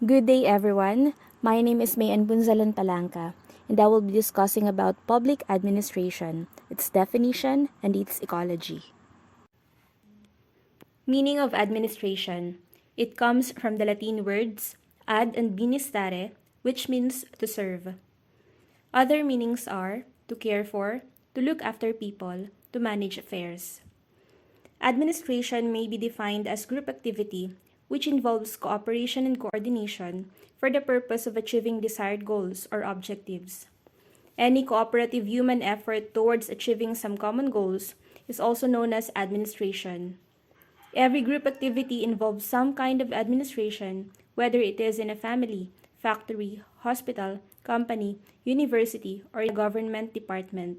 Good day, everyone. My name is Mayan Bunzalan Palangka, and I will be discussing about public administration, its definition, and its ecology. Meaning of administration. It comes from the Latin words ad and ministere, which means to serve. Other meanings are to care for, to look after people, to manage affairs. Administration may be defined as group activity, which involves cooperation and coordination for the purpose of achieving desired goals or objectives. Any cooperative human effort towards achieving some common goals is also known as administration. Every group activity involves some kind of administration, whether it is in a family, factory, hospital, company, university, or a government department.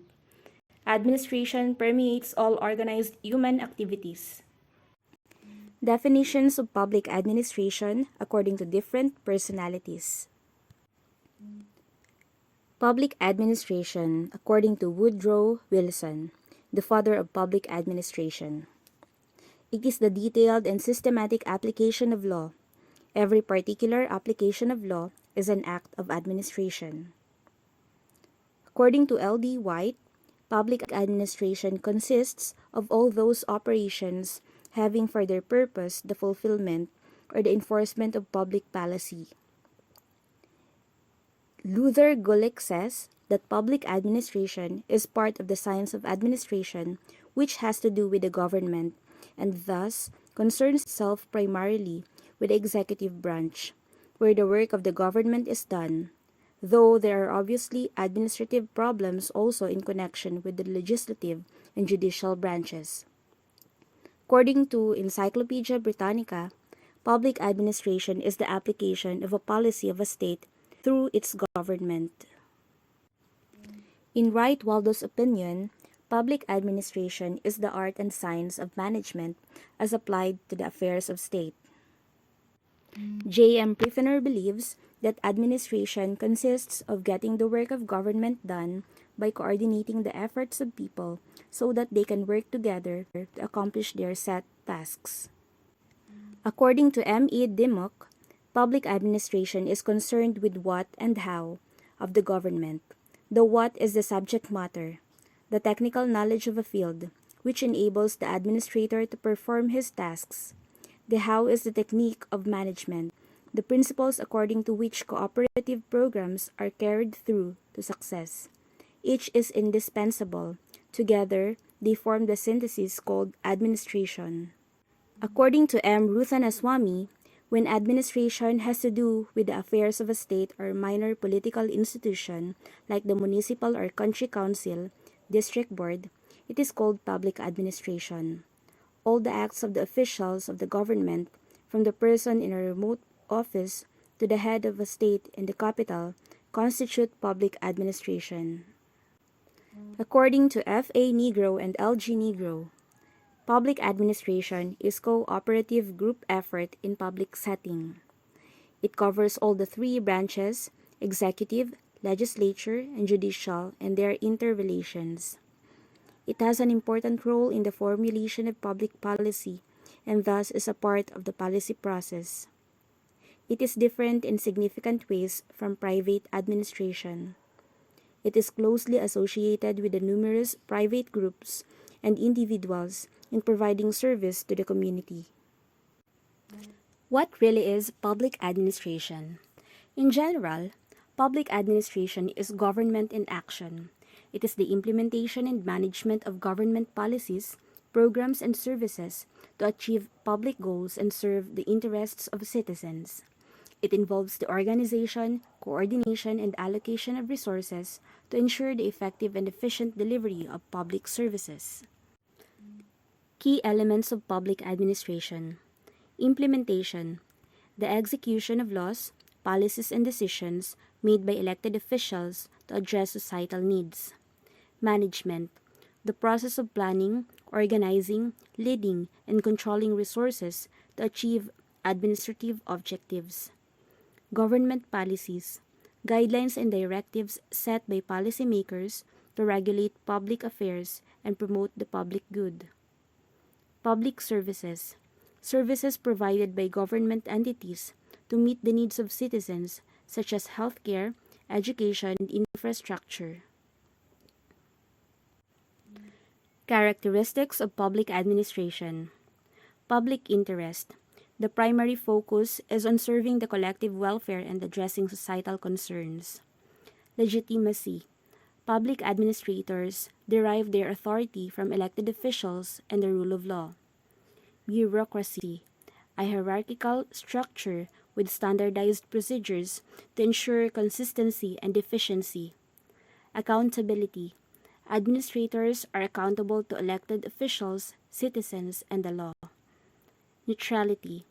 Administration permeates all organized human activities. Definitions of public administration according to different personalities. Public administration according to Woodrow Wilson, the father of public administration. It is the detailed and systematic application of law. Every particular application of law is an act of administration. According to L.D. White, public administration consists of all those operations having for their purpose the fulfillment or the enforcement of public policy. Luther Gulick says that public administration is part of the science of administration, which has to do with the government and thus concerns itself primarily with the executive branch, where the work of the government is done, though there are obviously administrative problems also in connection with the legislative and judicial branches. According to Encyclopedia Britannica, public administration is the application of a policy of a state through its government. In Wright Waldo's opinion, public administration is the art and science of management as applied to the affairs of state. J. M. Priffener believes that administration consists of getting the work of government done by coordinating the efforts of people so that they can work together to accomplish their set tasks. According to M. E. Dimmock, public administration is concerned with what and how of the government. The what is the subject matter, the technical knowledge of a field, which enables the administrator to perform his tasks. The how is the technique of management, the principles according to which cooperative programs are carried through to success. Each is indispensable. Together, they form the synthesis called administration. According to M. Ruthanaswamy, when administration has to do with the affairs of a state or minor political institution, like the municipal or country council, district board, it is called public administration. All the acts of the officials of the government, from the person in a remote office to the head of a state in the capital, constitute public administration. According to F. A. Negro and L. G. Negro, public administration is cooperative group effort in public setting. It covers all the three branches, executive, legislature, and judicial, and their interrelations. It has an important role in the formulation of public policy and thus is a part of the policy process. It is different in significant ways from private administration. It is closely associated with the numerous private groups and individuals in providing service to the community. What really is public administration? In general, public administration is government in action. It is the implementation and management of government policies, programs, and services to achieve public goals and serve the interests of citizens. It involves the organization, coordination, and allocation of resources to ensure the effective and efficient delivery of public services. Key elements of public administration. Implementation. The execution of laws, policies, and decisions made by elected officials to address societal needs. Management. The process of planning, organizing, leading, and controlling resources to achieve administrative objectives. Government policies. Guidelines and directives set by policymakers to regulate public affairs and promote the public good. Public services. Services provided by government entities to meet the needs of citizens, such as healthcare, education, and infrastructure. Characteristics of public administration. Public interest. The primary focus is on serving the collective welfare and addressing societal concerns. Legitimacy. Public administrators derive their authority from elected officials and the rule of law. Bureaucracy. A hierarchical structure with standardized procedures to ensure consistency and efficiency. Accountability. Administrators are accountable to elected officials, citizens, and the law. Neutrality.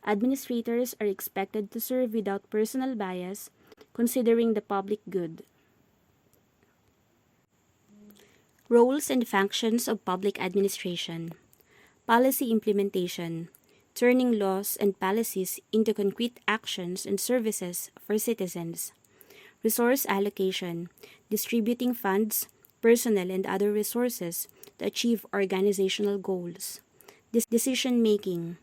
Administrators are expected to serve without personal bias, considering the public good. Roles and functions of public administration. Policy implementation. Turning laws and policies into concrete actions and services for citizens. Resource allocation. Distributing funds, personnel, and other resources to achieve organizational goals. Decision making.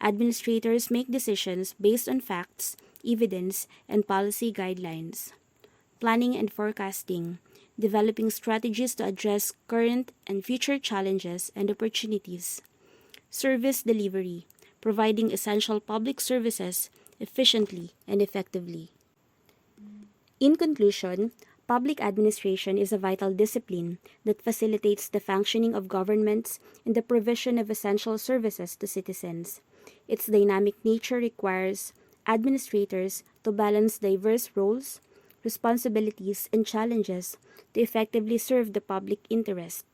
Administrators make decisions based on facts, evidence, and policy guidelines. Planning and forecasting. Developing strategies to address current and future challenges and opportunities. Service delivery. Providing essential public services efficiently and effectively. In conclusion, public administration is a vital discipline that facilitates the functioning of governments and the provision of essential services to citizens. Its dynamic nature requires administrators to balance diverse roles, responsibilities, and challenges to effectively serve the public interest.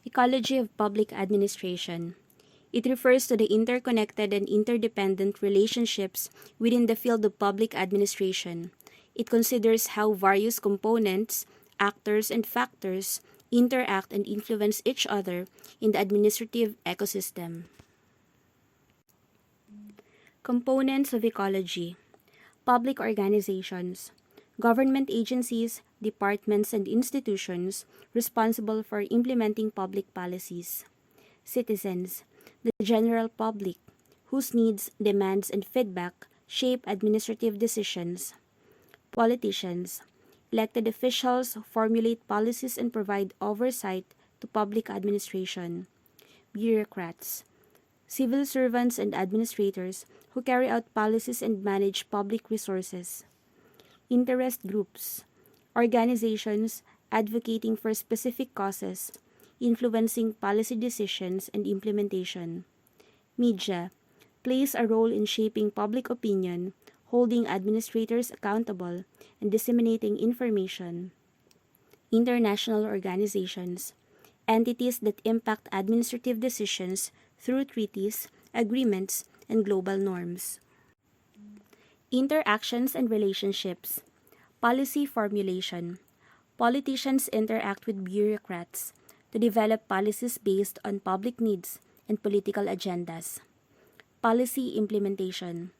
Ecology of public administration. It refers to the interconnected and interdependent relationships within the field of public administration. It considers how various components, actors, and factors interact and influence each other in the administrative ecosystem. Components of ecology. Public organizations. Government agencies, departments, and institutions responsible for implementing public policies. Citizens. The general public, whose needs, demands, and feedback shape administrative decisions. Politicians. Elected officials formulate policies and provide oversight to public administration. Bureaucrats. Civil servants and administrators who carry out policies and manage public resources. Interest groups. Organizations advocating for specific causes, influencing policy decisions and implementation. Media plays a role in shaping public opinion, holding administrators accountable, and disseminating information. International organizations, entities that impact administrative decisions through treaties, agreements, and global norms. Interactions and relationships. Policy formulation. Politicians interact with bureaucrats to develop policies based on public needs and political agendas. Policy implementation.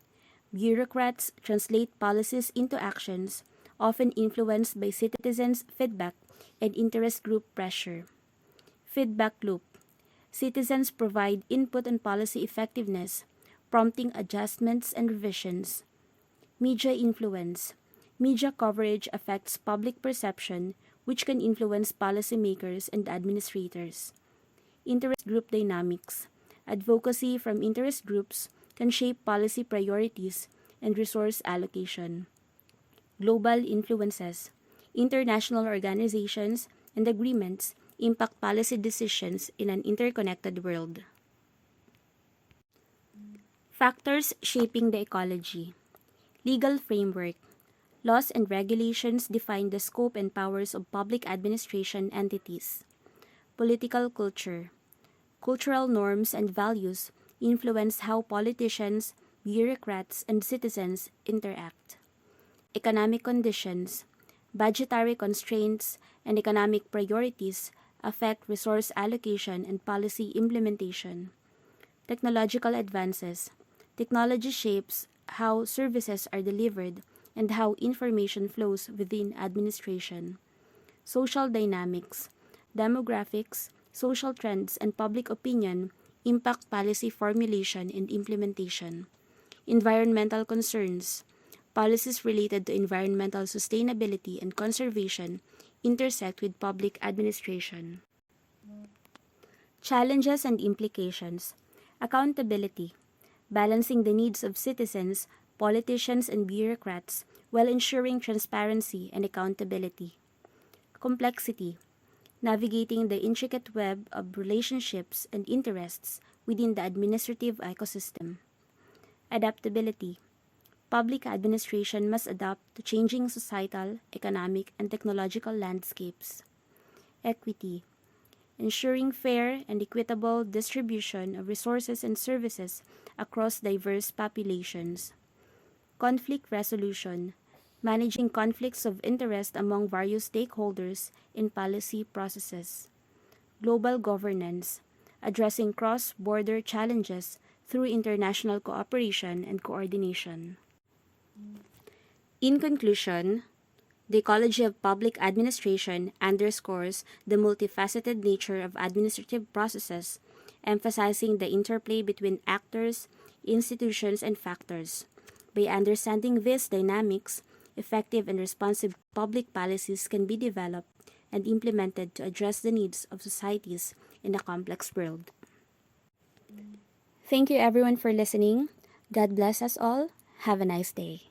Bureaucrats translate policies into actions, often influenced by citizens' feedback and interest group pressure. Feedback loop. Citizens provide input on policy effectiveness, prompting adjustments and revisions. Media influence. Media coverage affects public perception, which can influence policymakers and administrators. Interest group dynamics. Advocacy from interest groups can shape policy priorities and resource allocation. Global influences. International organizations and agreements impact policy decisions in an interconnected world. Factors shaping the ecology. Legal framework. Laws and regulations define the scope and powers of public administration entities. Political culture. Cultural norms and values influence how politicians, bureaucrats, and citizens interact. Economic conditions. Budgetary constraints and economic priorities affect resource allocation and policy implementation. Technological advances. Technology shapes how services are delivered and how information flows within administration. Social dynamics, demographics, social trends, and public opinion impact policy formulation and implementation. Environmental concerns. Policies related to environmental sustainability and conservation intersect with public administration. Challenges and implications. Accountability. Balancing the needs of citizens, politicians, and bureaucrats while ensuring transparency and accountability. Complexity. Navigating the intricate web of relationships and interests within the administrative ecosystem. Adaptability. Public administration must adapt to changing societal, economic, and technological landscapes. Equity. Ensuring fair and equitable distribution of resources and services across diverse populations. Conflict resolution. Managing conflicts of interest among various stakeholders in policy processes. Global governance. Addressing cross-border challenges through international cooperation and coordination. In conclusion, the ecology of public administration underscores the multifaceted nature of administrative processes, emphasizing the interplay between actors, institutions, and factors. By understanding these dynamics, effective and responsive public policies can be developed and implemented to address the needs of societies in a complex world. Thank you everyone for listening. God bless us all. Have a nice day.